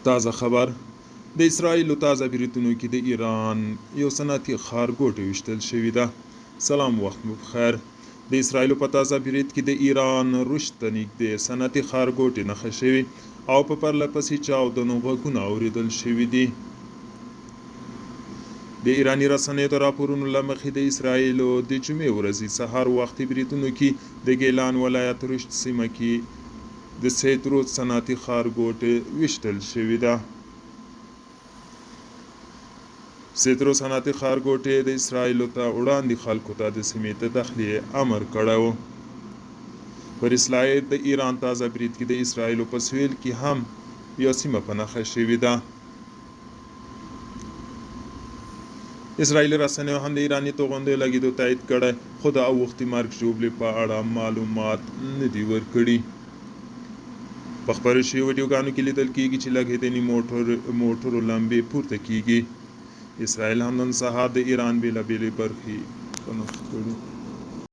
تازه خبر د اسرایلو تازه بریتونو کې د ایران یو صنعتي ښارګوټی ویشتل شوې ده. سلام، وخت مو بخیر. د اسرایلو په تازه برید کې د ایران رشد ته نږدې صنعتي ښارګوټی نښه شوي او په پرله پسې چاودنو غږونه اورېدل شوي دي. د ایراني رسنیو د راپورونو له مخې د اسرایلو د جمعې ورځې سهار وختي بریدونو کې د ګیلان ولایت رشد سیمه کې د سیدروس صنعتي ښارګوټی ویشتل شوې ده. سیدروس صنعتي ښارګوټی د اسرایلو ته وړاندې خلکو ته د سیمې ته داخلي امر کړی و. پر اسرایل د ایران تازه برید کې د اسرایلو په سویل کې هم یو سیمه په نښه شوې ده. اسرایلي رسنیو هم د ایراني توغندیو لګېدو تایید کړی، خو د اوښتې مرګ ژوبلې په اړه معلومات نه دي ورکړي. په خپرو شویو ویډیوګانو کې لیدل کېږي چې لګېدنې موټرو لمبې پورته کېږي. اسرایل هم نن سهار د ایران بېلابېلې برخې په نښه کړي.